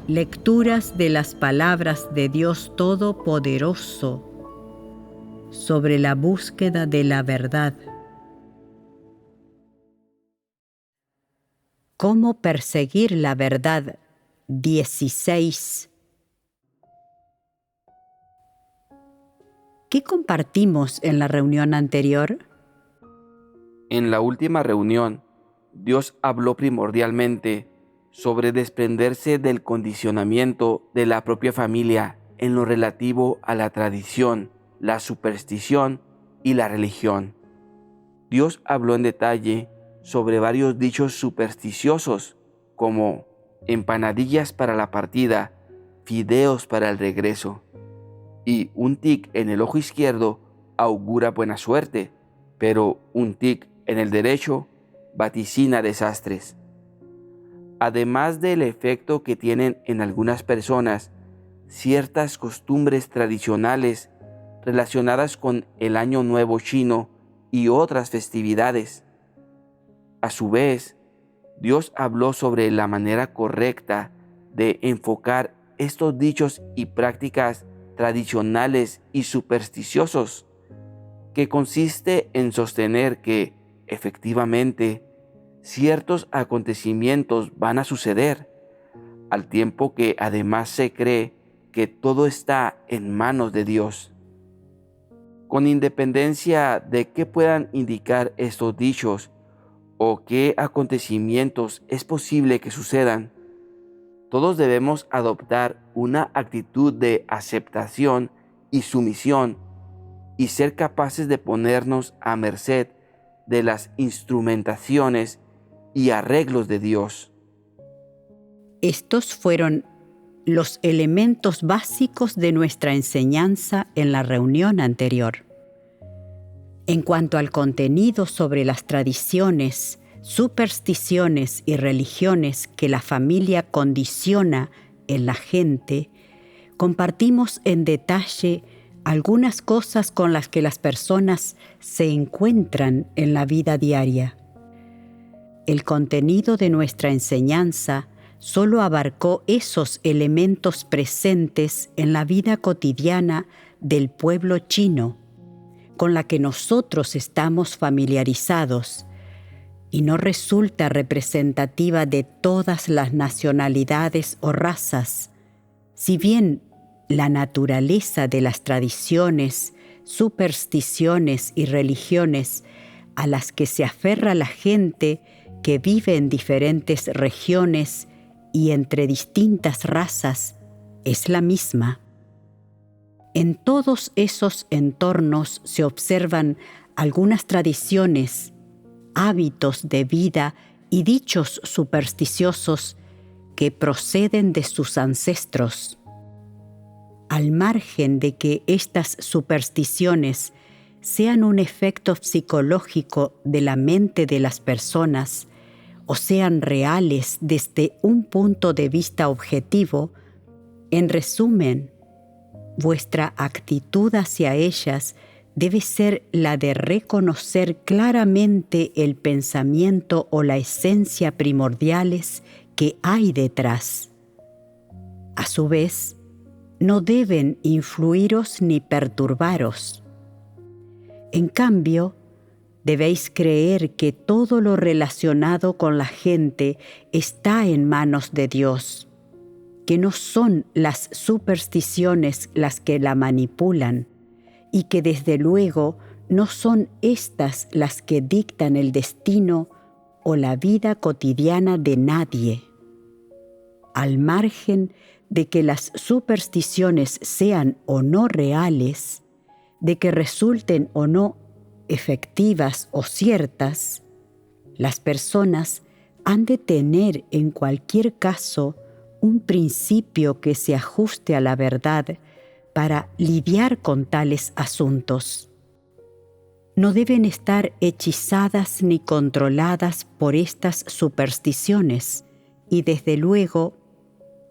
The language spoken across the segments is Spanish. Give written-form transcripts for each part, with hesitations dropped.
Lecturas de las palabras de Dios Todopoderoso sobre la búsqueda de la verdad. ¿Cómo perseguir la verdad? 16. ¿Qué compartimos en la reunión anterior? En la última reunión, Dios habló primordialmente sobre desprenderse del condicionamiento de la propia familia en lo relativo a la tradición, la superstición y la religión. Dios habló en detalle sobre varios dichos supersticiosos como empanadillas para la partida, fideos para el regreso, y un tic en el ojo izquierdo augura buena suerte, pero un tic en el derecho vaticina desastres. Además del efecto que tienen en algunas personas ciertas costumbres tradicionales relacionadas con el Año Nuevo chino y otras festividades. A su vez, Dios habló sobre la manera correcta de enfocar estos dichos y prácticas tradicionales y supersticiosos, que consiste en sostener que, efectivamente, ciertos acontecimientos van a suceder, al tiempo que además se cree que todo está en manos de Dios. Con independencia de qué puedan indicar estos dichos o qué acontecimientos es posible que sucedan, todos debemos adoptar una actitud de aceptación y sumisión y ser capaces de ponernos a merced de las instrumentaciones y arreglos de Dios. Estos fueron los elementos básicos de nuestra enseñanza en la reunión anterior. En cuanto al contenido sobre las tradiciones, supersticiones y religiones que la familia condiciona en la gente, compartimos en detalle algunas cosas con las que las personas se encuentran en la vida diaria. El contenido de nuestra enseñanza solo abarcó esos elementos presentes en la vida cotidiana del pueblo chino, con la que nosotros estamos familiarizados, y no resulta representativa de todas las nacionalidades o razas, si bien la naturaleza de las tradiciones, supersticiones y religiones a las que se aferra la gente que vive en diferentes regiones y entre distintas razas es la misma. En todos esos entornos se observan algunas tradiciones, hábitos de vida y dichos supersticiosos que proceden de sus ancestros. Al margen de que estas supersticiones sean un efecto psicológico de la mente de las personas o sean reales desde un punto de vista objetivo, en resumen, vuestra actitud hacia ellas debe ser la de reconocer claramente el pensamiento o la esencia primordiales que hay detrás. A su vez, no deben influiros ni perturbaros. En cambio, debéis creer que todo lo relacionado con la gente está en manos de Dios, que no son las supersticiones las que la manipulan y que desde luego no son estas las que dictan el destino o la vida cotidiana de nadie. Al margen de que las supersticiones sean o no reales, de que resulten o no efectivas o ciertas, las personas han de tener en cualquier caso un principio que se ajuste a la verdad para lidiar con tales asuntos. No deben estar hechizadas ni controladas por estas supersticiones y desde luego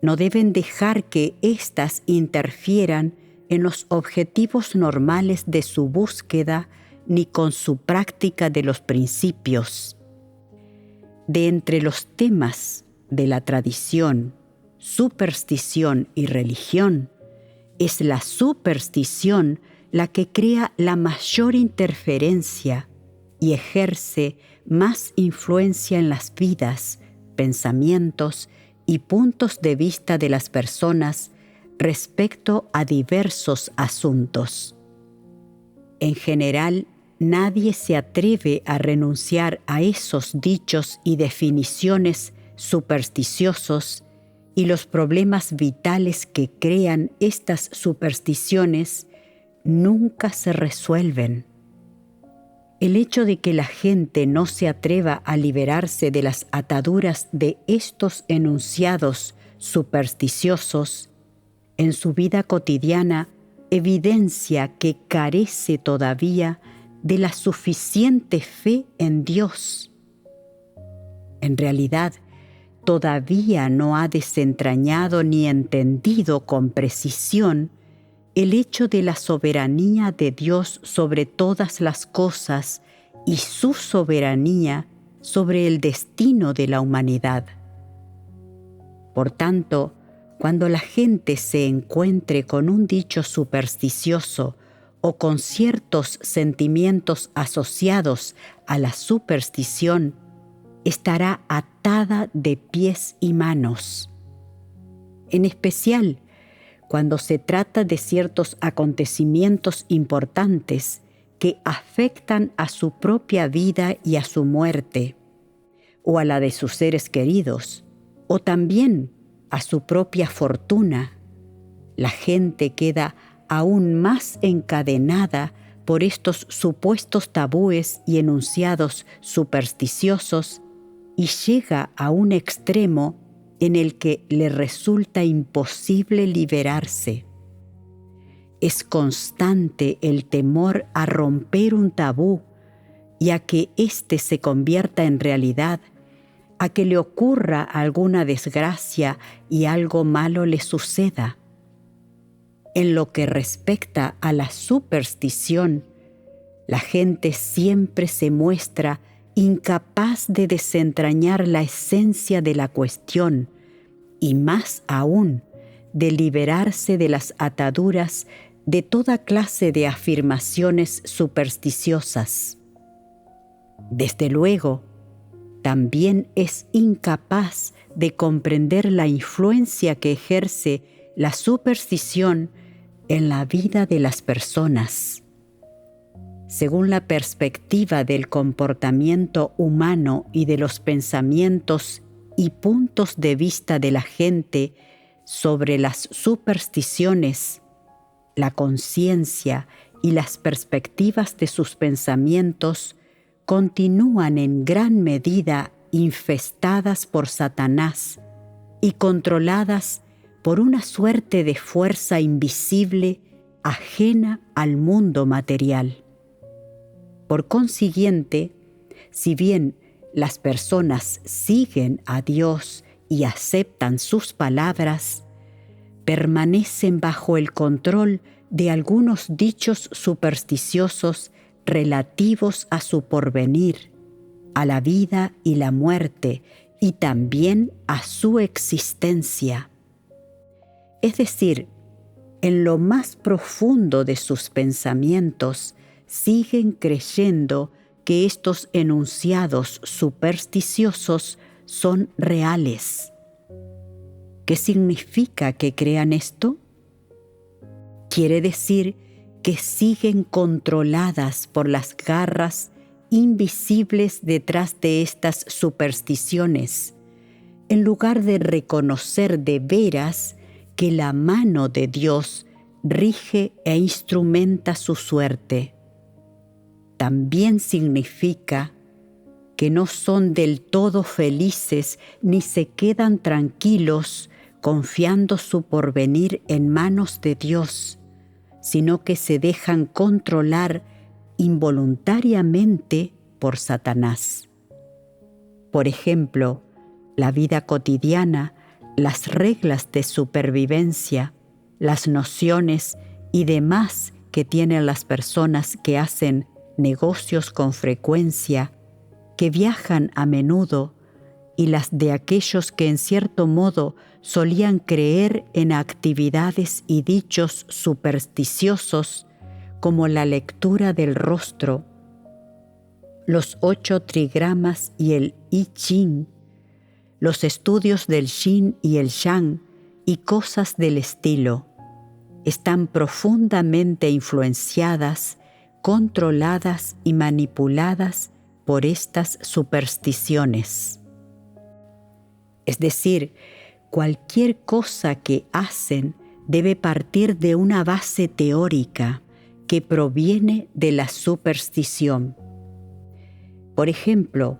no deben dejar que éstas interfieran en los objetivos normales de su búsqueda ni con su práctica de los principios. De entre los temas de la tradición, superstición y religión, es la superstición la que crea la mayor interferencia y ejerce más influencia en las vidas, pensamientos y puntos de vista de las personas respecto a diversos asuntos. En general, nadie se atreve a renunciar a esos dichos y definiciones supersticiosos, y los problemas vitales que crean estas supersticiones nunca se resuelven. El hecho de que la gente no se atreva a liberarse de las ataduras de estos enunciados supersticiosos en su vida cotidiana evidencia que carece todavía de la suficiente fe en Dios. En realidad, todavía no ha desentrañado ni entendido con precisión el hecho de la soberanía de Dios sobre todas las cosas y su soberanía sobre el destino de la humanidad. Por tanto, cuando la gente se encuentre con un dicho supersticioso o con ciertos sentimientos asociados a la superstición, estará atada de pies y manos. En especial, cuando se trata de ciertos acontecimientos importantes que afectan a su propia vida y a su muerte, o a la de sus seres queridos, o también a su propia fortuna, la gente queda aún más encadenada por estos supuestos tabúes y enunciados supersticiosos y llega a un extremo en el que le resulta imposible liberarse. Es constante el temor a romper un tabú y a que éste se convierta en realidad, a que le ocurra alguna desgracia y algo malo le suceda. En lo que respecta a la superstición, la gente siempre se muestra incapaz de desentrañar la esencia de la cuestión y más aún de liberarse de las ataduras de toda clase de afirmaciones supersticiosas. Desde luego, también es incapaz de comprender la influencia que ejerce la superstición en la vida de las personas. Según la perspectiva del comportamiento humano y de los pensamientos y puntos de vista de la gente sobre las supersticiones, la conciencia y las perspectivas de sus pensamientos continúan en gran medida infestadas por Satanás y controladas por una suerte de fuerza invisible ajena al mundo material. Por consiguiente, si bien las personas siguen a Dios y aceptan sus palabras, permanecen bajo el control de algunos dichos supersticiosos relativos a su porvenir, a la vida y la muerte, y también a su existencia. Es decir, en lo más profundo de sus pensamientos, siguen creyendo que estos enunciados supersticiosos son reales. ¿Qué significa que crean esto? Quiere decir que siguen controladas por las garras invisibles detrás de estas supersticiones, en lugar de reconocer de veras que la mano de Dios rige e instrumenta su suerte. También significa que no son del todo felices ni se quedan tranquilos confiando su porvenir en manos de Dios, sino que se dejan controlar involuntariamente por Satanás. Por ejemplo, la vida cotidiana, las reglas de supervivencia, las nociones y demás que tienen las personas que hacen negocios con frecuencia, que viajan a menudo y las de aquellos que en cierto modo solían creer en actividades y dichos supersticiosos como la lectura del rostro, los 8 trigramas y el I Ching, los estudios del Yin y el Yang y cosas del estilo, están profundamente influenciadas, controladas y manipuladas por estas supersticiones. Es decir, cualquier cosa que hacen debe partir de una base teórica que proviene de la superstición. Por ejemplo,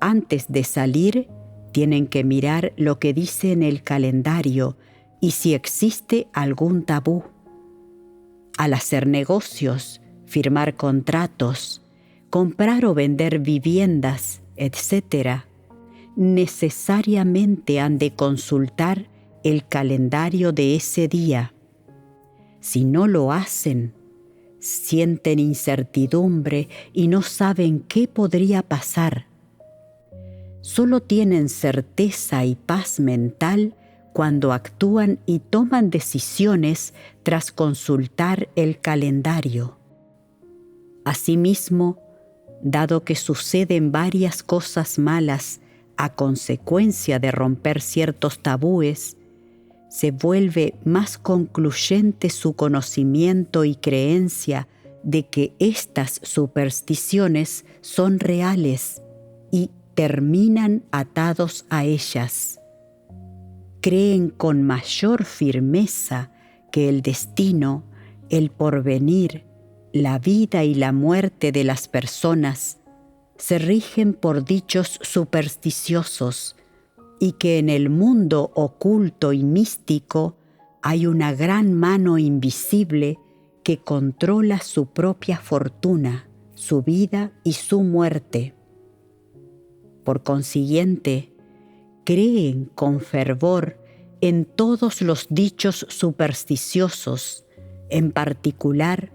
antes de salir, tienen que mirar lo que dice en el calendario y si existe algún tabú. Al hacer negocios, firmar contratos, comprar o vender viviendas, etc., necesariamente han de consultar el calendario de ese día. Si no lo hacen, sienten incertidumbre y no saben qué podría pasar. Solo tienen certeza y paz mental cuando actúan y toman decisiones tras consultar el calendario. Asimismo, dado que suceden varias cosas malas a consecuencia de romper ciertos tabúes, se vuelve más concluyente su conocimiento y creencia de que estas supersticiones son reales y terminan atados a ellas. Creen con mayor firmeza que el destino, el porvenir, la vida y la muerte de las personas se rigen por dichos supersticiosos y que en el mundo oculto y místico hay una gran mano invisible que controla su propia fortuna, su vida y su muerte. Por consiguiente, creen con fervor en todos los dichos supersticiosos, en particular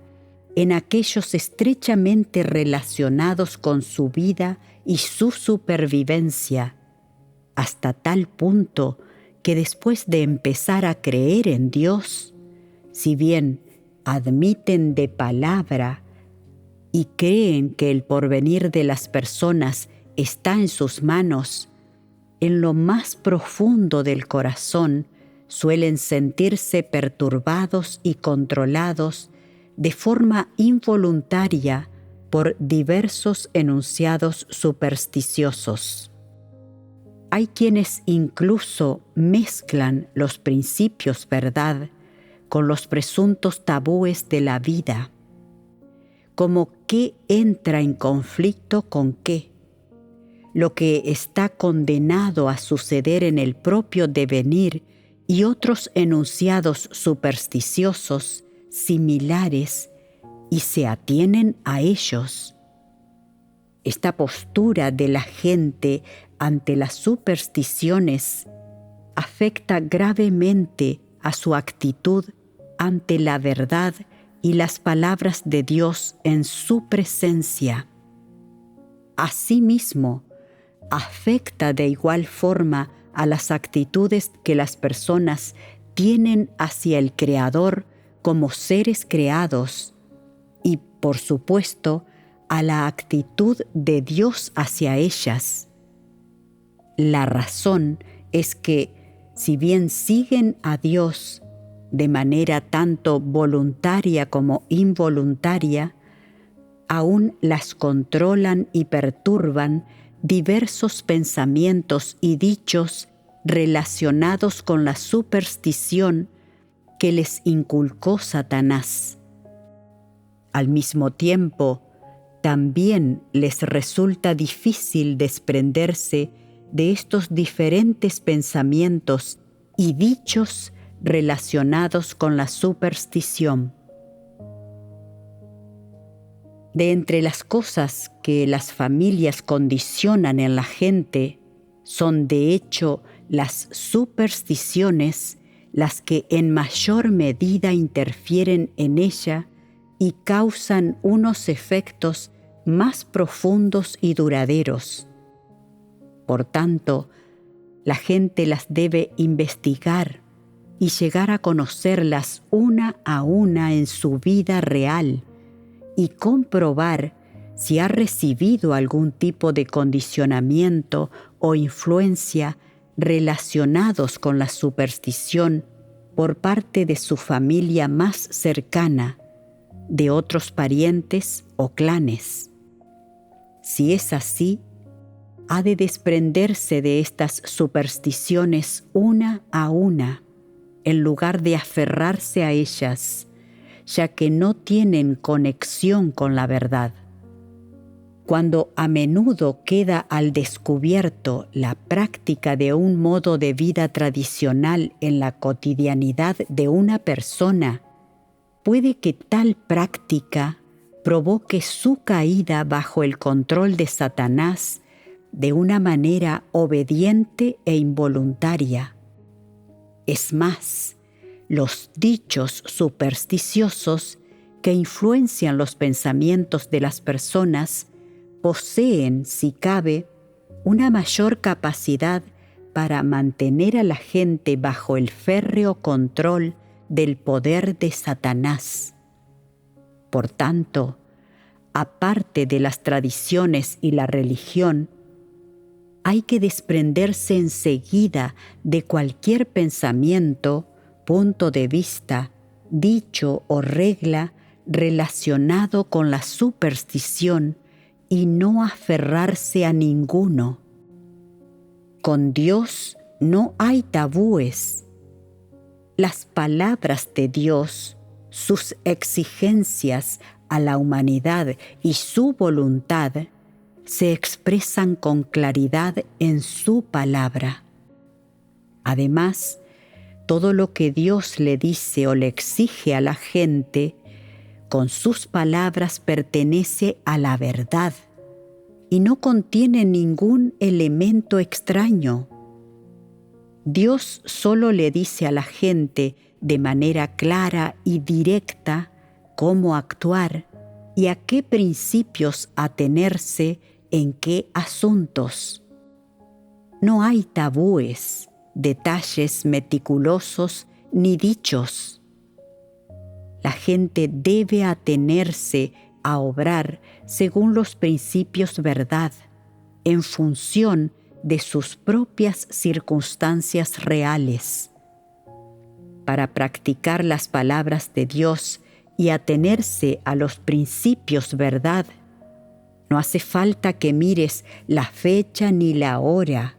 en aquellos estrechamente relacionados con su vida y su supervivencia, hasta tal punto que después de empezar a creer en Dios, si bien admiten de palabra y creen que el porvenir de las personas está en sus manos, en lo más profundo del corazón suelen sentirse perturbados y controlados de forma involuntaria por diversos enunciados supersticiosos. Hay quienes incluso mezclan los principios verdad con los presuntos tabúes de la vida, como qué entra en conflicto con qué, lo que está condenado a suceder en el propio devenir y otros enunciados supersticiosos similares y se atienen a ellos. Esta postura de la gente ante las supersticiones afecta gravemente a su actitud ante la verdad y las palabras de Dios en su presencia. Asimismo, afecta de igual forma a las actitudes que las personas tienen hacia el Creador como seres creados y, por supuesto, a la actitud de Dios hacia ellas. La razón es que, si bien siguen a Dios de manera tanto voluntaria como involuntaria, aún las controlan y perturban diversos pensamientos y dichos relacionados con la superstición que les inculcó Satanás. Al mismo tiempo, también les resulta difícil desprenderse de estos diferentes pensamientos y dichos relacionados con la superstición. De entre las cosas que las familias condicionan en la gente, son de hecho las supersticiones las que en mayor medida interfieren en ella y causan unos efectos más profundos y duraderos. Por tanto, la gente las debe investigar y llegar a conocerlas una a una en su vida real y comprobar si ha recibido algún tipo de condicionamiento o influencia relacionados con la superstición por parte de su familia más cercana, de otros parientes o clanes. Si es así, ha de desprenderse de estas supersticiones una a una, en lugar de aferrarse a ellas, ya que no tienen conexión con la verdad. Cuando a menudo queda al descubierto la práctica de un modo de vida tradicional en la cotidianidad de una persona, puede que tal práctica provoque su caída bajo el control de Satanás de una manera obediente e involuntaria. Es más, los dichos supersticiosos que influencian los pensamientos de las personas poseen, si cabe, una mayor capacidad para mantener a la gente bajo el férreo control del poder de Satanás. Por tanto, aparte de las tradiciones y la religión, hay que desprenderse enseguida de cualquier pensamiento, punto de vista, dicho o regla relacionado con la superstición y no aferrarse a ninguno. Con Dios no hay tabúes. Las palabras de Dios, sus exigencias a la humanidad y su voluntad se expresan con claridad en su palabra. Además, todo lo que Dios le dice o le exige a la gente, con sus palabras pertenece a la verdad y no contiene ningún elemento extraño. Dios solo le dice a la gente de manera clara y directa cómo actuar y a qué principios atenerse en qué asuntos. No hay tabúes, detalles meticulosos ni dichos. La gente debe atenerse a obrar según los principios verdad, en función de sus propias circunstancias reales. Para practicar las palabras de Dios y atenerse a los principios verdad, no hace falta que mires la fecha ni la hora.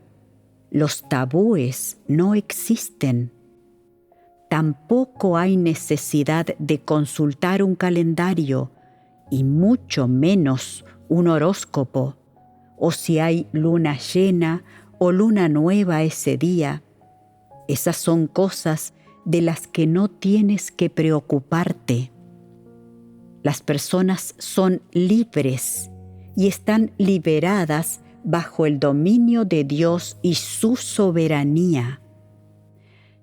Los tabúes no existen. Tampoco hay necesidad de consultar un calendario y mucho menos un horóscopo, o si hay luna llena o luna nueva ese día. Esas son cosas de las que no tienes que preocuparte. Las personas son libres y están liberadas bajo el dominio de Dios y su soberanía.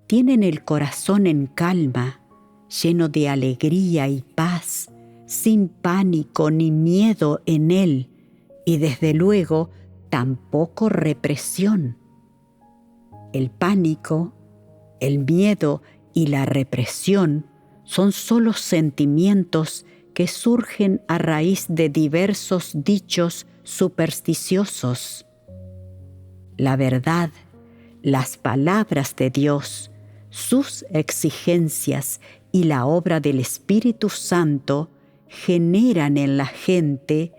Tienen el corazón en calma, lleno de alegría y paz, sin pánico ni miedo en él, y desde luego tampoco represión. El pánico, el miedo y la represión son solo sentimientos que surgen a raíz de diversos dichos supersticiosos. La verdad, las palabras de Dios, sus exigencias y la obra del Espíritu Santo generan en la gente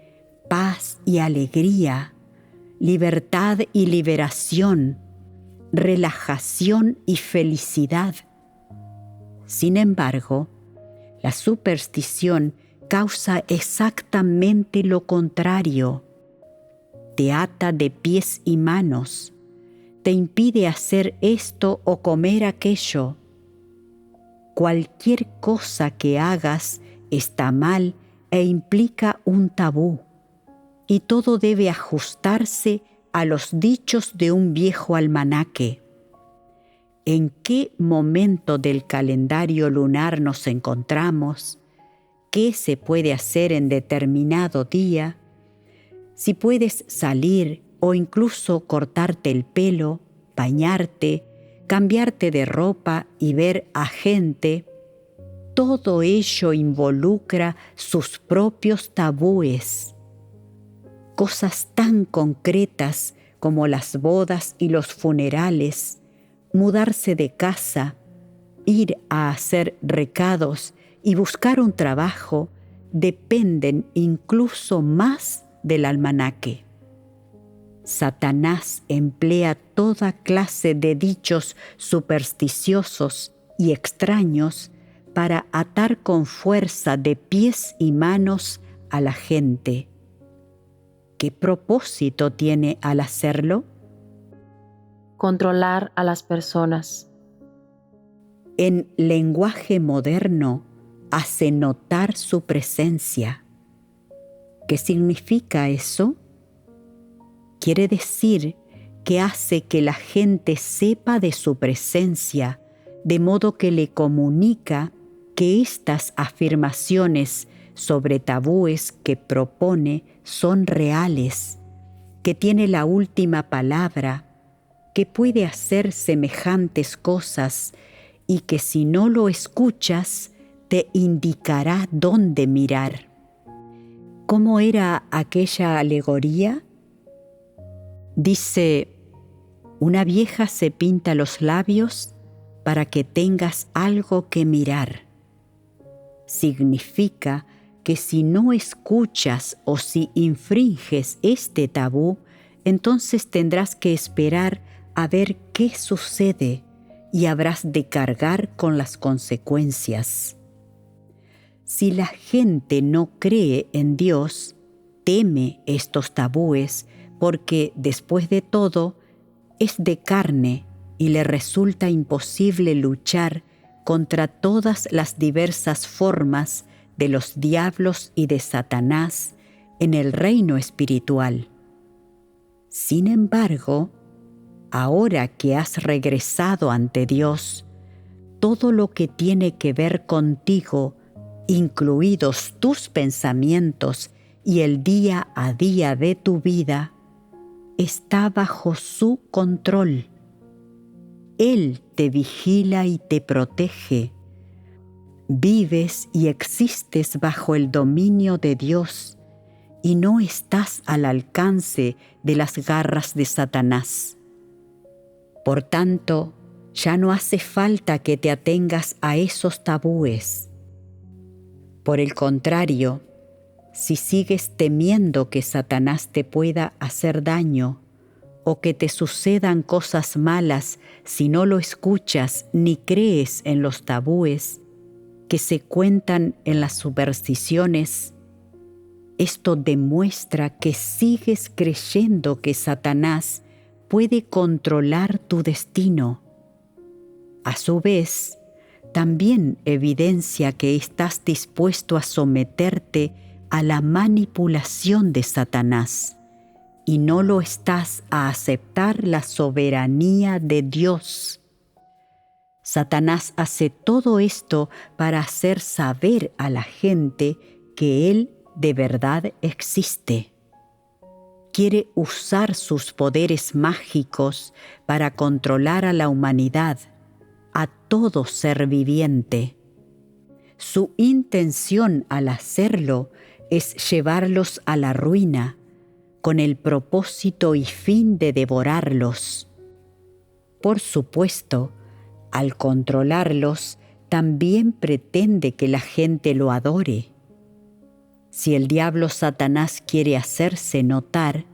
paz y alegría, libertad y liberación, relajación y felicidad. Sin embargo, la superstición causa exactamente lo contrario. Te ata de pies y manos, te impide hacer esto o comer aquello. Cualquier cosa que hagas está mal e implica un tabú, y todo debe ajustarse a los dichos de un viejo almanaque. ¿En qué momento del calendario lunar nos encontramos? ¿Qué se puede hacer en determinado día? Si puedes salir o incluso cortarte el pelo, bañarte, cambiarte de ropa y ver a gente, todo ello involucra sus propios tabúes. Cosas tan concretas como las bodas y los funerales, mudarse de casa, ir a hacer recados y buscar un trabajo dependen incluso más del almanaque. Satanás emplea toda clase de dichos supersticiosos y extraños para atar con fuerza de pies y manos a la gente. ¿Qué propósito tiene al hacerlo? Controlar a las personas. En lenguaje moderno, hace notar su presencia. ¿Qué significa eso? Quiere decir que hace que la gente sepa de su presencia, de modo que le comunica que estas afirmaciones sobre tabúes que propone son reales, que tiene la última palabra, que puede hacer semejantes cosas y que si no lo escuchas, te indicará dónde mirar. ¿Cómo era aquella alegoría? Dice, una vieja se pinta los labios para que tengas algo que mirar. Significa que si no escuchas o si infringes este tabú, entonces tendrás que esperar a ver qué sucede y habrás de cargar con las consecuencias. Si la gente no cree en Dios, teme estos tabúes porque, después de todo, es de carne y le resulta imposible luchar contra todas las diversas formas de los diablos y de Satanás en el reino espiritual. Sin embargo, ahora que has regresado ante Dios, todo lo que tiene que ver contigo, incluidos tus pensamientos y el día a día de tu vida, está bajo su control. Él te vigila y te protege. Vives y existes bajo el dominio de Dios y no estás al alcance de las garras de Satanás. Por tanto, ya no hace falta que te atengas a esos tabúes. Por el contrario, si sigues temiendo que Satanás te pueda hacer daño o que te sucedan cosas malas si no lo escuchas ni crees en los tabúes que se cuentan en las supersticiones, esto demuestra que sigues creyendo que Satanás puede controlar tu destino. A su vez, también evidencia que estás dispuesto a someterte a la manipulación de Satanás y no lo estás a aceptar la soberanía de Dios. Satanás hace todo esto para hacer saber a la gente que Él de verdad existe. Quiere usar sus poderes mágicos para controlar a la humanidad, a todo ser viviente. Su intención al hacerlo es llevarlos a la ruina, con el propósito y fin de devorarlos. Por supuesto, al controlarlos, también pretende que la gente lo adore. Si el diablo Satanás quiere hacerse notar,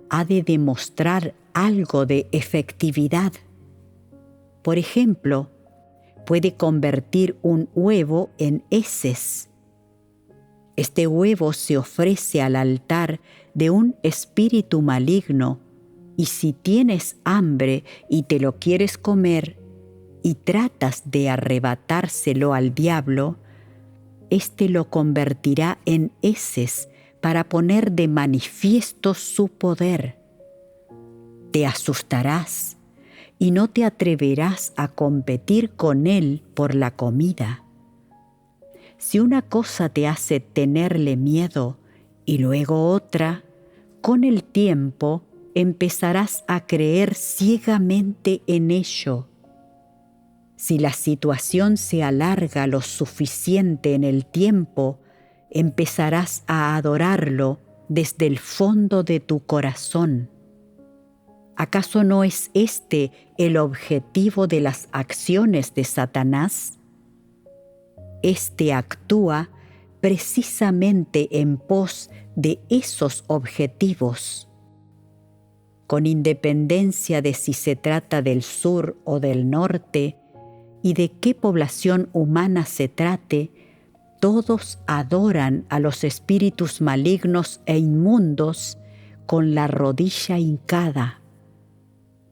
ha de demostrar algo de efectividad. Por ejemplo, puede convertir un huevo en heces. Este huevo se ofrece al altar de un espíritu maligno, y si tienes hambre y te lo quieres comer y tratas de arrebatárselo al diablo, éste lo convertirá en heces para poner de manifiesto su poder. Te asustarás y no te atreverás a competir con él por la comida. Si una cosa te hace tenerle miedo y luego otra, con el tiempo empezarás a creer ciegamente en ello. Si la situación se alarga lo suficiente en el tiempo, empezarás a adorarlo desde el fondo de tu corazón. ¿Acaso no es este el objetivo de las acciones de Satanás? Este actúa precisamente en pos de esos objetivos. Con independencia de si se trata del sur o del norte y de qué población humana se trate, todos adoran a los espíritus malignos e inmundos con la rodilla hincada.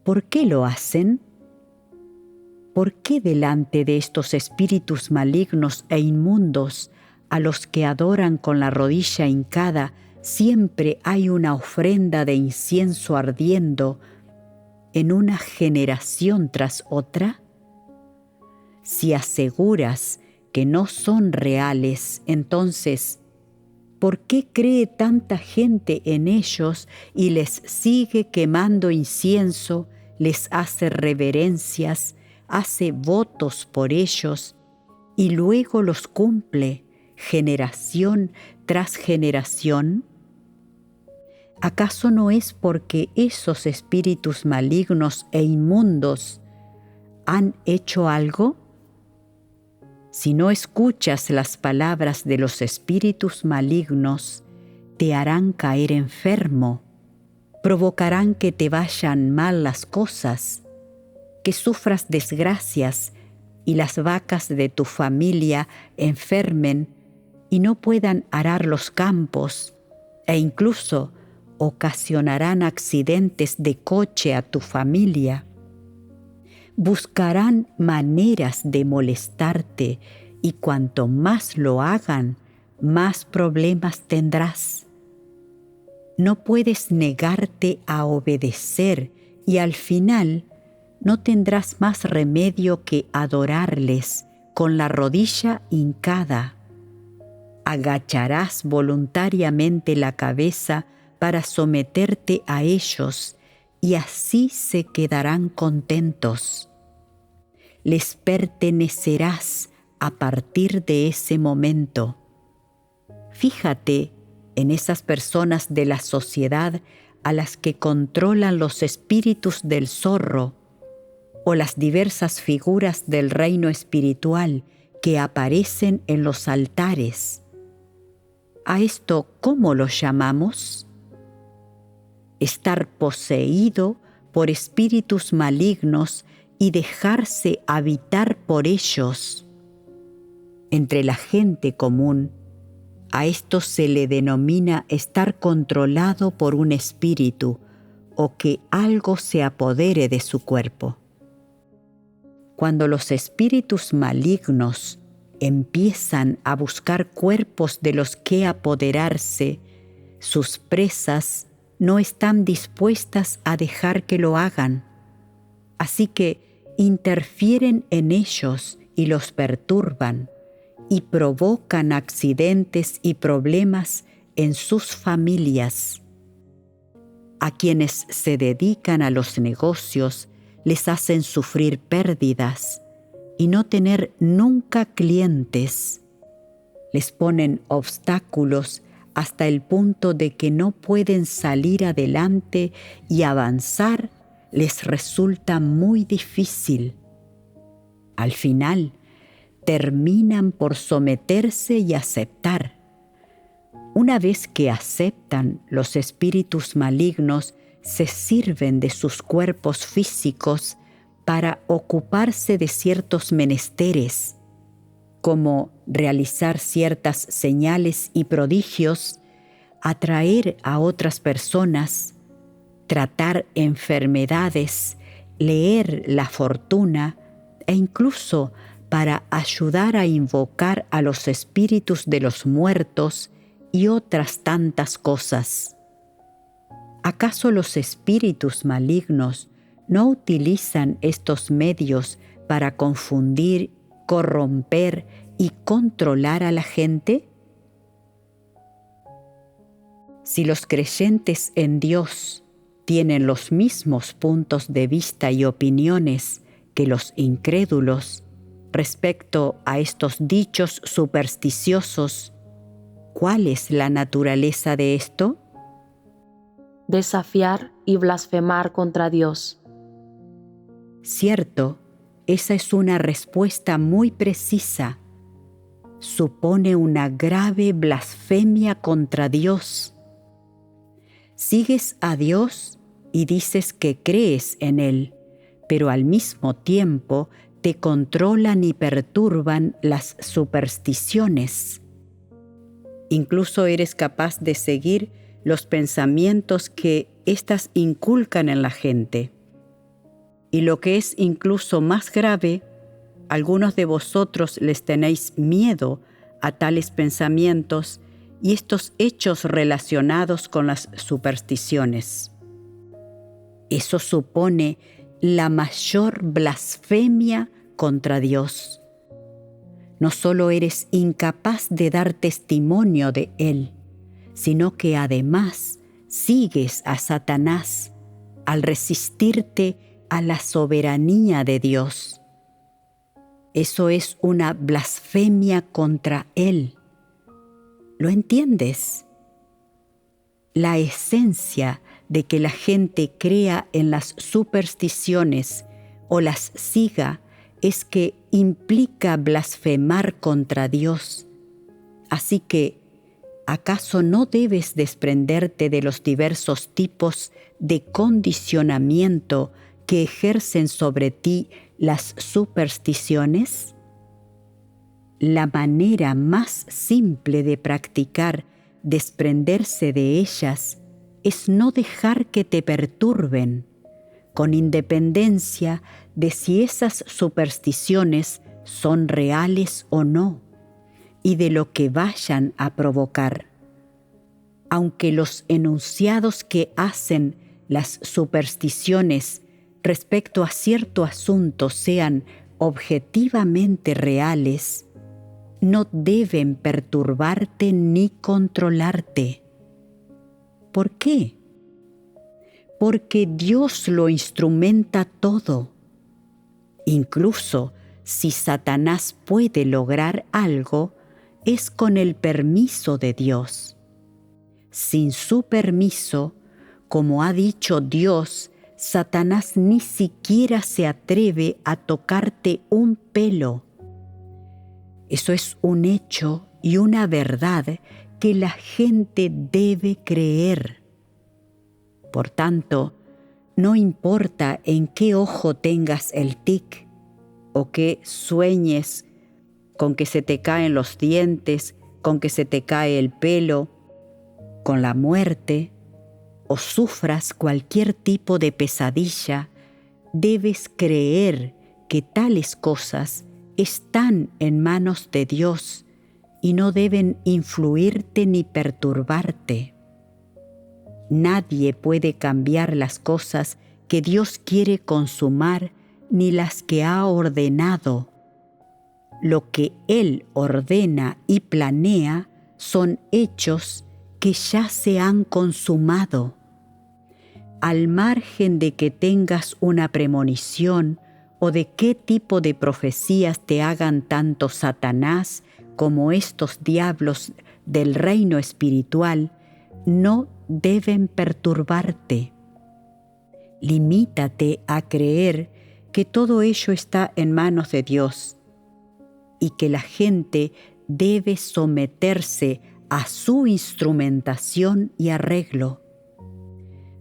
¿Por qué lo hacen? ¿Por qué delante de estos espíritus malignos e inmundos a los que adoran con la rodilla hincada siempre hay una ofrenda de incienso ardiendo en una generación tras otra? Si aseguras que no son reales, entonces, ¿por qué cree tanta gente en ellos y les sigue quemando incienso, les hace reverencias, hace votos por ellos y luego los cumple generación tras generación? ¿Acaso no es porque esos espíritus malignos e inmundos han hecho algo? Si no escuchas las palabras de los espíritus malignos, te harán caer enfermo, provocarán que te vayan mal las cosas, que sufras desgracias y las vacas de tu familia enfermen y no puedan arar los campos, e incluso ocasionarán accidentes de coche a tu familia. Buscarán maneras de molestarte y cuanto más lo hagan, más problemas tendrás. No puedes negarte a obedecer y al final no tendrás más remedio que adorarles con la rodilla hincada. Agacharás voluntariamente la cabeza para someterte a ellos y así se quedarán contentos. Les pertenecerás a partir de ese momento. Fíjate en esas personas de la sociedad a las que controlan los espíritus del zorro o las diversas figuras del reino espiritual que aparecen en los altares. ¿A esto cómo lo llamamos? Estar poseído por espíritus malignos y dejarse habitar por ellos. Entre la gente común, a esto se le denomina estar controlado por un espíritu o que algo se apodere de su cuerpo. Cuando los espíritus malignos empiezan a buscar cuerpos de los que apoderarse, sus presas no están dispuestas a dejar que lo hagan. Así que interfieren en ellos y los perturban y provocan accidentes y problemas en sus familias. A quienes se dedican a los negocios les hacen sufrir pérdidas y no tener nunca clientes. Les ponen obstáculos hasta el punto de que no pueden salir adelante y avanzar les resulta muy difícil. Al final, terminan por someterse y aceptar. Una vez que aceptan, los espíritus malignos se sirven de sus cuerpos físicos para ocuparse de ciertos menesteres, como realizar ciertas señales y prodigios, atraer a otras personas, tratar enfermedades, leer la fortuna e incluso para ayudar a invocar a los espíritus de los muertos y otras tantas cosas. ¿Acaso los espíritus malignos no utilizan estos medios para confundir, corromper y controlar a la gente? Si los creyentes en Dios tienen los mismos puntos de vista y opiniones que los incrédulos respecto a estos dichos supersticiosos, ¿cuál es la naturaleza de esto? Desafiar y blasfemar contra Dios. Cierto, esa es una respuesta muy precisa. Supone una grave blasfemia contra Dios. Sigues a Dios y dices que crees en Él, pero al mismo tiempo te controlan y perturban las supersticiones. Incluso eres capaz de seguir los pensamientos que éstas inculcan en la gente. Y lo que es incluso más grave, algunos de vosotros les tenéis miedo a tales pensamientos y estos hechos relacionados con las supersticiones. Eso supone la mayor blasfemia contra Dios. No solo eres incapaz de dar testimonio de Él, sino que además sigues a Satanás al resistirte a la soberanía de Dios. Eso es una blasfemia contra Él. ¿Lo entiendes? La esencia de que la gente crea en las supersticiones o las siga es que implica blasfemar contra Dios. Así que, ¿acaso no debes desprenderte de los diversos tipos de condicionamiento que ejercen sobre ti las supersticiones? La manera más simple de practicar desprenderse de ellas es no dejar que te perturben, con independencia de si esas supersticiones son reales o no, y de lo que vayan a provocar. Aunque los enunciados que hacen las supersticiones respecto a cierto asunto sean objetivamente reales, no deben perturbarte ni controlarte. ¿Por qué? Porque Dios lo instrumenta todo. Incluso si Satanás puede lograr algo, es con el permiso de Dios. Sin su permiso, como ha dicho Dios, Satanás ni siquiera se atreve a tocarte un pelo. Eso es un hecho y una verdad que la gente debe creer. Por tanto, no importa en qué ojo tengas el tic, o que sueñes con que se te caen los dientes, con que se te cae el pelo, con la muerte, o sufras cualquier tipo de pesadilla, debes creer que tales cosas están en manos de Dios y no deben influirte ni perturbarte. Nadie puede cambiar las cosas que Dios quiere consumar ni las que ha ordenado. Lo que Él ordena y planea son hechos que ya se han consumado. Al margen de que tengas una premonición o de qué tipo de profecías te hagan tanto Satanás como estos diablos del reino espiritual, no deben perturbarte. Limítate a creer que todo ello está en manos de Dios y que la gente debe someterse a su instrumentación y arreglo.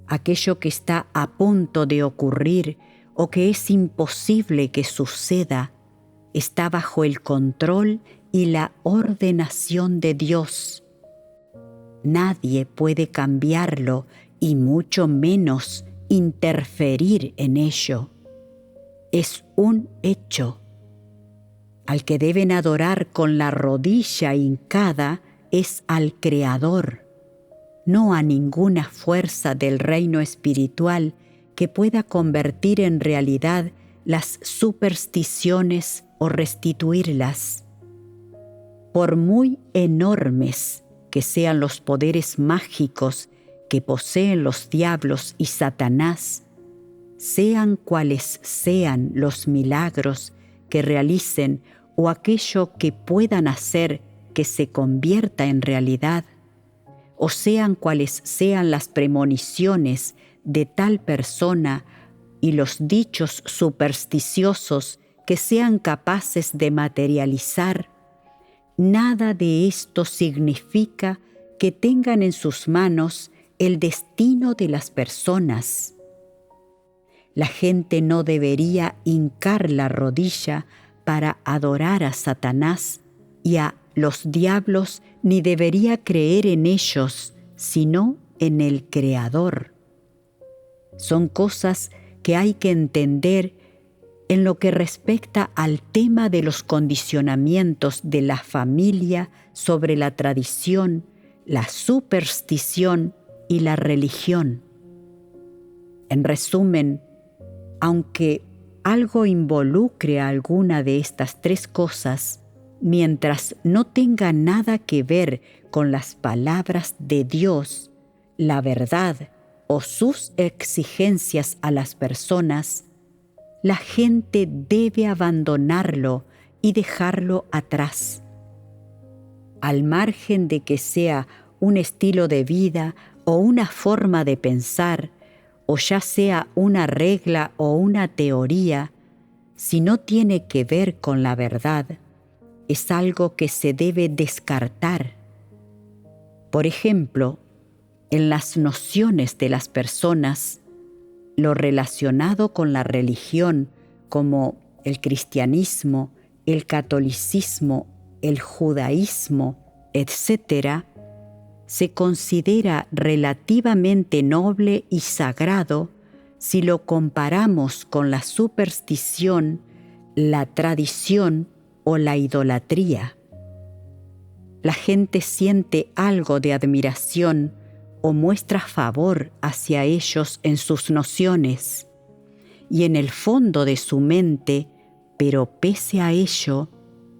Aquello que está a punto de ocurrir o que es imposible que suceda está bajo el control y la ordenación de Dios. Nadie puede cambiarlo y mucho menos interferir en ello. Es un hecho. Al que deben adorar con la rodilla hincada es al Creador, no a ninguna fuerza del reino espiritual que pueda convertir en realidad las supersticiones o restituirlas. Por muy enormes que sean los poderes mágicos que poseen los diablos y Satanás, sean cuales sean los milagros que realicen o aquello que puedan hacer que se convierta en realidad, o sean cuales sean las premoniciones de tal persona y los dichos supersticiosos que sean capaces de materializar, nada de esto significa que tengan en sus manos el destino de las personas. La gente no debería hincar la rodilla para adorar a Satanás y a los diablos, ni debería creer en ellos, sino en el Creador. Son cosas que hay que entender en lo que respecta al tema de los condicionamientos de la familia sobre la tradición, la superstición y la religión. En resumen, aunque algo involucre a alguna de estas tres cosas, mientras no tenga nada que ver con las palabras de Dios, la verdad o sus exigencias a las personas, la gente debe abandonarlo y dejarlo atrás. Al margen de que sea un estilo de vida o una forma de pensar, o ya sea una regla o una teoría, si no tiene que ver con la verdad, es algo que se debe descartar. Por ejemplo, en las nociones de las personas, lo relacionado con la religión, como el cristianismo, el catolicismo, el judaísmo, etc., se considera relativamente noble y sagrado si lo comparamos con la superstición, la tradición o la idolatría. La gente siente algo de admiración o muestra favor hacia ellos en sus nociones, y en el fondo de su mente, pero pese a ello,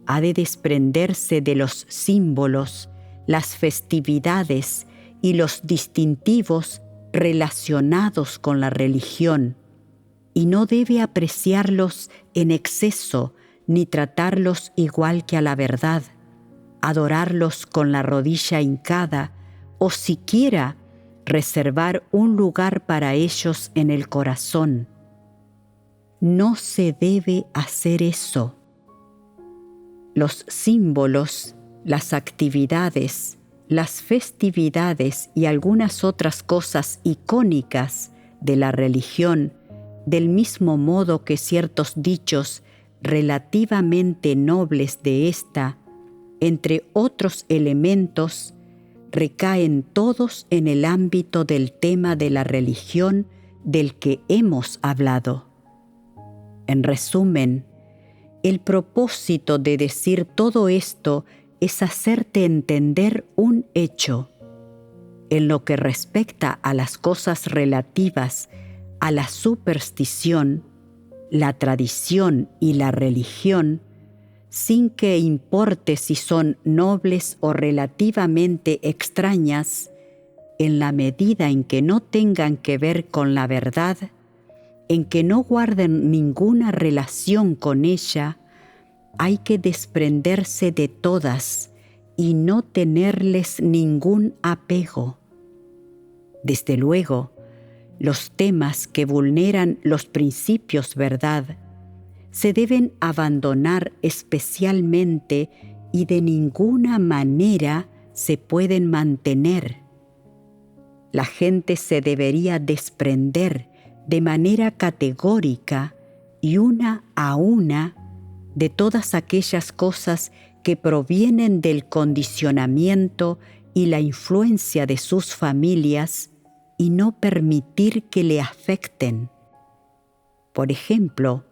ha de desprenderse de los símbolos, las festividades y los distintivos relacionados con la religión, y no debe apreciarlos en exceso ni tratarlos igual que a la verdad, adorarlos con la rodilla hincada o siquiera reservar un lugar para ellos en el corazón. No se debe hacer eso. Los símbolos, las actividades, las festividades y algunas otras cosas icónicas de la religión, del mismo modo que ciertos dichos relativamente nobles de esta, entre otros elementos, recaen todos en el ámbito del tema de la religión del que hemos hablado. En resumen, el propósito de decir todo esto es hacerte entender un hecho. En lo que respecta a las cosas relativas a la superstición, la tradición y la religión, sin que importe si son nobles o relativamente extrañas, en la medida en que no tengan que ver con la verdad, en que no guarden ninguna relación con ella, hay que desprenderse de todas y no tenerles ningún apego. Desde luego, los temas que vulneran los principios verdad se deben abandonar especialmente y de ninguna manera se pueden mantener. La gente se debería desprender de manera categórica y una a una de todas aquellas cosas que provienen del condicionamiento y la influencia de sus familias y no permitir que le afecten. Por ejemplo,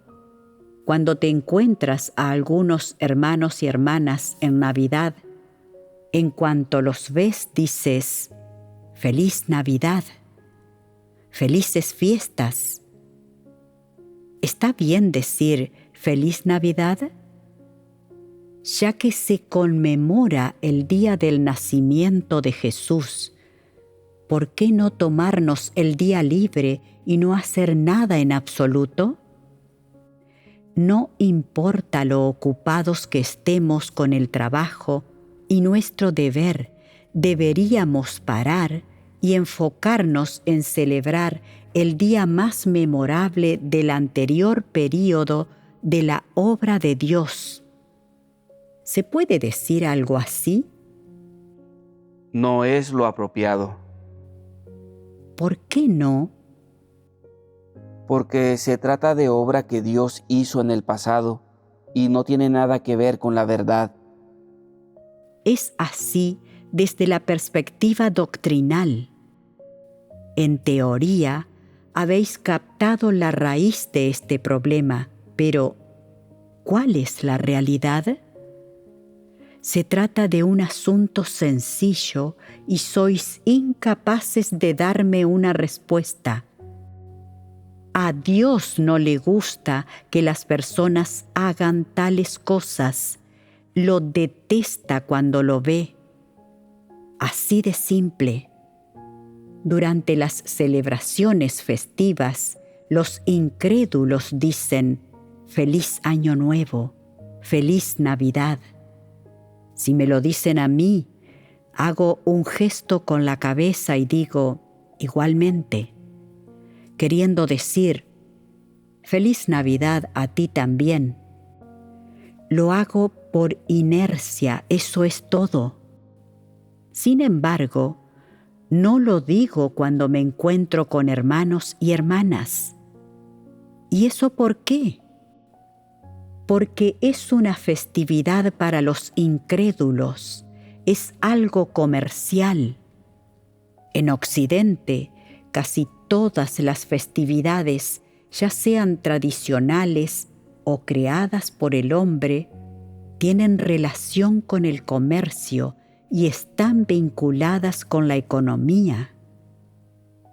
cuando te encuentras a algunos hermanos y hermanas en Navidad, en cuanto los ves dices, ¡Feliz Navidad! ¡Felices fiestas! ¿Está bien decir ¡Feliz Navidad? Ya que se conmemora el día del nacimiento de Jesús, ¿por qué no tomarnos el día libre y no hacer nada en absoluto? No importa lo ocupados que estemos con el trabajo y nuestro deber, deberíamos parar y enfocarnos en celebrar el día más memorable del anterior período de la obra de Dios. ¿Se puede decir algo así? No es lo apropiado, ¿Por qué no? porque se trata de obra que Dios hizo en el pasado y no tiene nada que ver con la verdad. Es así desde la perspectiva doctrinal. En teoría, habéis captado la raíz de este problema, pero ¿cuál es la realidad? Se trata de un asunto sencillo y sois incapaces de darme una respuesta. A Dios no le gusta que las personas hagan tales cosas. Lo detesta cuando lo ve. Así de simple. Durante las celebraciones festivas, los incrédulos dicen: «Feliz Año Nuevo, feliz Navidad». Si me lo dicen a mí, hago un gesto con la cabeza y digo: «Igualmente», queriendo decir: «Feliz Navidad a ti también». Lo hago por inercia, eso es todo. Sin embargo, no lo digo cuando me encuentro con hermanos y hermanas. ¿Y eso por qué? Porque es una festividad para los incrédulos, es algo comercial. En Occidente, casi todas las festividades, ya sean tradicionales o creadas por el hombre, tienen relación con el comercio y están vinculadas con la economía.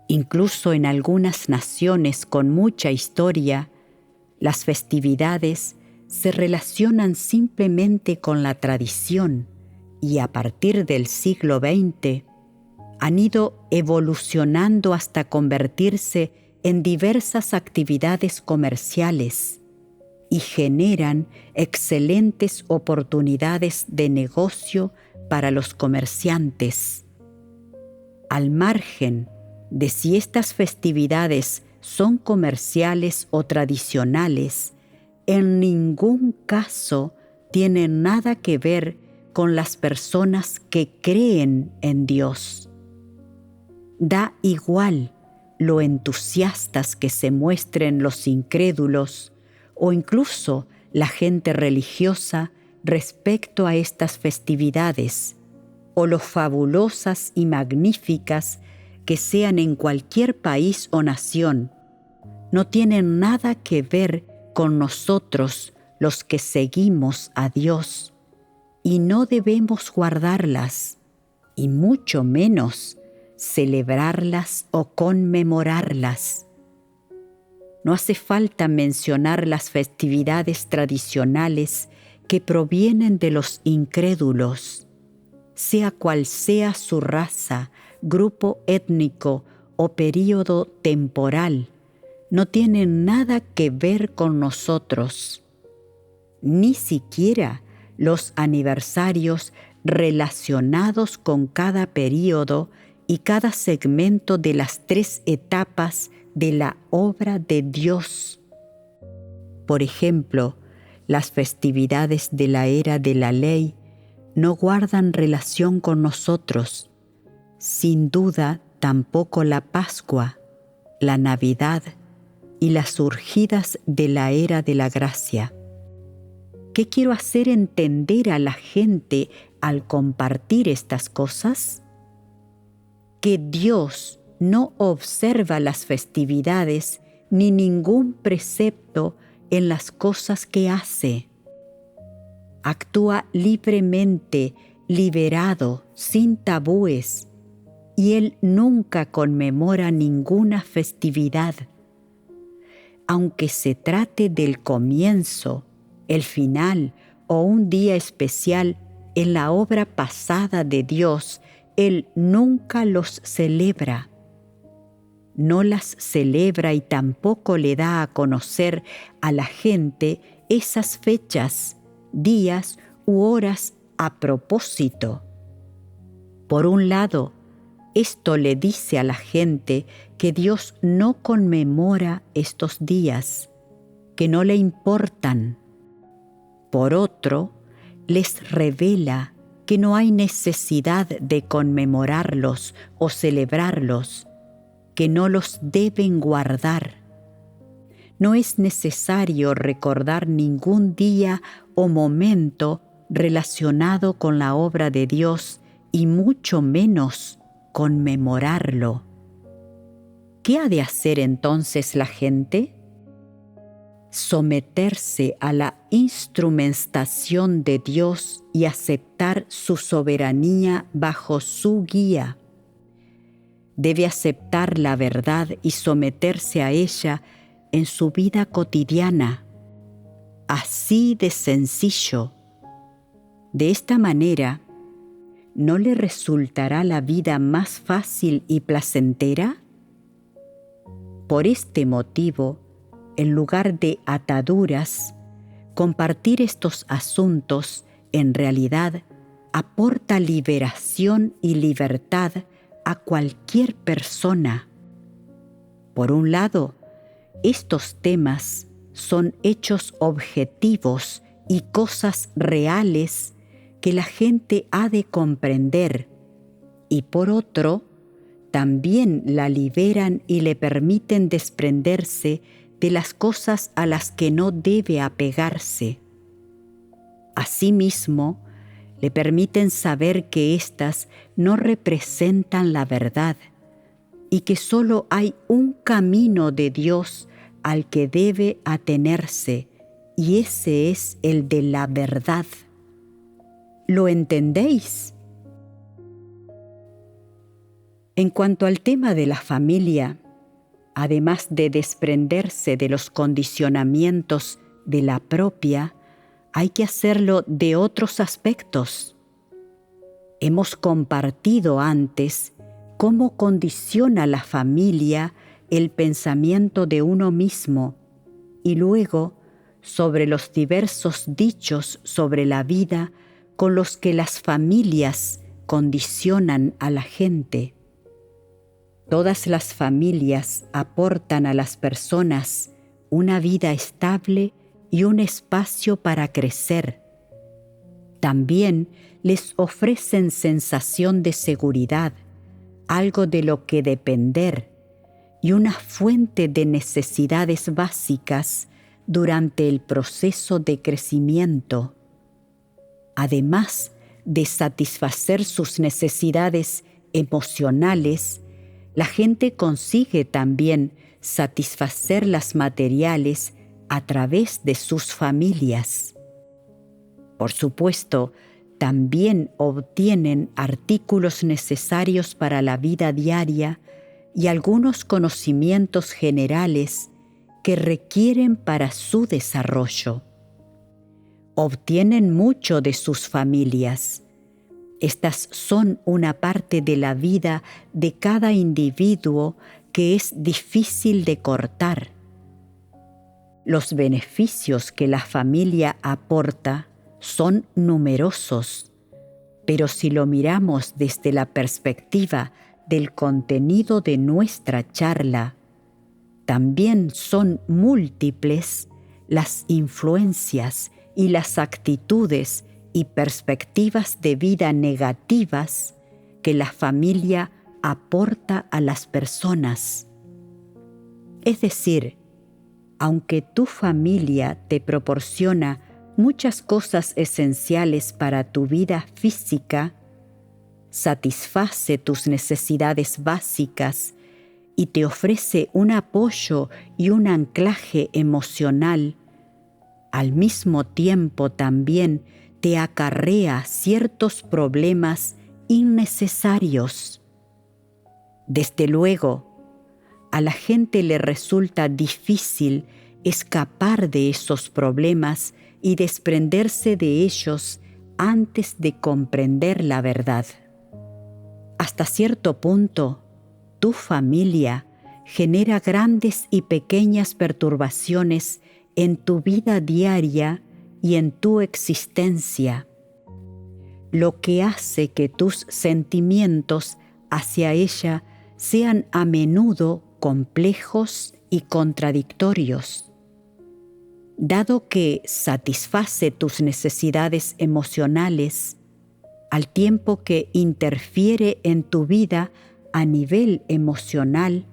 Incluso en algunas naciones con mucha historia, las festividades se relacionan simplemente con la tradición y a partir del siglo XX han ido evolucionando hasta convertirse en diversas actividades comerciales y generan excelentes oportunidades de negocio para los comerciantes. Al margen de si estas festividades son comerciales o tradicionales, en ningún caso tienen nada que ver con las personas que creen en Dios. Da igual lo entusiastas que se muestren los incrédulos o incluso la gente religiosa respecto a estas festividades, o lo fabulosas y magníficas que sean en cualquier país o nación. No tienen nada que ver con nosotros los que seguimos a Dios, y no debemos guardarlas, y mucho menos celebrarlas o conmemorarlas. No hace falta mencionar las festividades tradicionales que provienen de los incrédulos, sea cual sea su raza, grupo étnico o período temporal. No tienen nada que ver con nosotros. Ni siquiera los aniversarios relacionados con cada período y cada segmento de las 3 etapas de la obra de Dios. Por ejemplo, las festividades de la era de la ley no guardan relación con nosotros. Sin duda, tampoco la Pascua, la Navidad y las surgidas de la era de la gracia. ¿Qué quiero hacer entender a la gente al compartir estas cosas? Que Dios no observa las festividades ni ningún precepto en las cosas que hace. Actúa libremente, liberado, sin tabúes, y Él nunca conmemora ninguna festividad. Aunque se trate del comienzo, el final o un día especial en la obra pasada de Dios Él nunca los celebra. No las celebra y tampoco le da a conocer a la gente esas fechas, días u horas a propósito. Por un lado, esto le dice a la gente que Dios no conmemora estos días, que no le importan. Por otro, les revela que no hay necesidad de conmemorarlos o celebrarlos, que no los deben guardar. No es necesario recordar ningún día o momento relacionado con la obra de Dios y mucho menos conmemorarlo. ¿Qué ha de hacer entonces la gente? Someterse a la instrumentación de Dios y aceptar su soberanía bajo su guía. Debe aceptar la verdad y someterse a ella en su vida cotidiana. Así de sencillo. De esta manera, ¿no le resultará la vida más fácil y placentera? Por este motivo, en lugar de ataduras, compartir estos asuntos en realidad aporta liberación y libertad a cualquier persona. Por un lado, estos temas son hechos objetivos y cosas reales que la gente ha de comprender, y por otro, también la liberan y le permiten desprenderse de las cosas a las que no debe apegarse. Asimismo, le permiten saber que éstas no representan la verdad y que solo hay un camino de Dios al que debe atenerse, y ese es el de la verdad. ¿Lo entendéis? En cuanto al tema de la familia, además de desprenderse de los condicionamientos de la propia, hay que hacerlo de otros aspectos. Hemos compartido antes cómo condiciona la familia el pensamiento de uno mismo y luego sobre los diversos dichos sobre la vida con los que las familias condicionan a la gente. Todas las familias aportan a las personas una vida estable y un espacio para crecer. También les ofrecen sensación de seguridad, algo de lo que depender y una fuente de necesidades básicas durante el proceso de crecimiento. Además de satisfacer sus necesidades emocionales, la gente consigue también satisfacer las materiales a través de sus familias. Por supuesto, también obtienen artículos necesarios para la vida diaria y algunos conocimientos generales que requieren para su desarrollo. Obtienen mucho de sus familias. Estas son una parte de la vida de cada individuo que es difícil de cortar. Los beneficios que la familia aporta son numerosos, pero si lo miramos desde la perspectiva del contenido de nuestra charla, también son múltiples las influencias y las actitudes y perspectivas de vida negativas que la familia aporta a las personas. Es decir, aunque tu familia te proporciona muchas cosas esenciales para tu vida física, satisface tus necesidades básicas y te ofrece un apoyo y un anclaje emocional, al mismo tiempo también te acarrea ciertos problemas innecesarios. Desde luego, a la gente le resulta difícil escapar de esos problemas y desprenderse de ellos antes de comprender la verdad. Hasta cierto punto, tu familia genera grandes y pequeñas perturbaciones en tu vida diaria y en tu existencia, lo que hace que tus sentimientos hacia ella sean a menudo complejos y contradictorios. Dado que satisface tus necesidades emocionales, al tiempo que interfiere en tu vida a nivel emocional,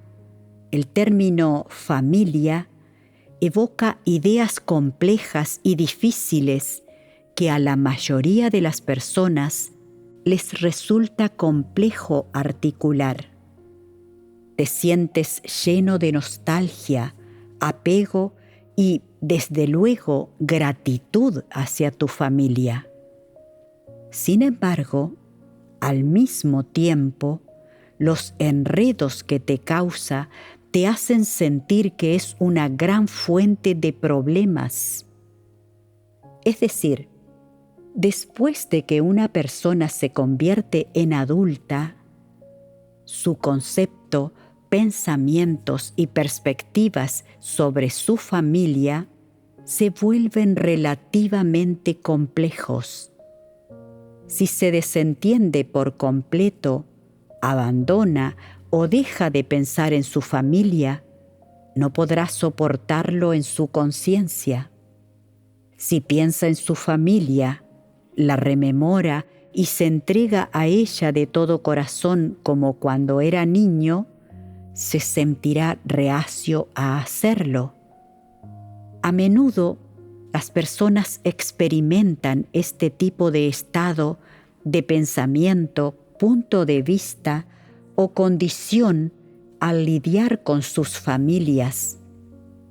el término familia evoca ideas complejas y difíciles que a la mayoría de las personas les resulta complejo articular. Te sientes lleno de nostalgia, apego y, desde luego, gratitud hacia tu familia. Sin embargo, al mismo tiempo, los enredos que te causa te hacen sentir que es una gran fuente de problemas. Es decir, después de que una persona se convierte en adulta, su concepto, pensamientos y perspectivas sobre su familia se vuelven relativamente complejos. Si se desentiende por completo, abandona o deja de pensar en su familia, no podrá soportarlo en su conciencia. Si piensa en su familia, la rememora y se entrega a ella de todo corazón como cuando era niño, se sentirá reacio a hacerlo. A menudo, las personas experimentan este tipo de estado de pensamiento, punto de vista o condición al lidiar con sus familias.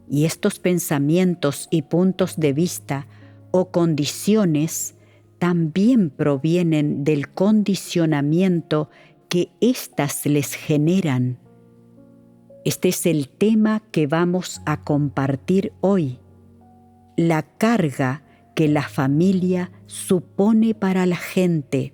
Y estos pensamientos y puntos de vista o condiciones también provienen del condicionamiento que éstas les generan. Este es el tema que vamos a compartir hoy: la carga que la familia supone para la gente.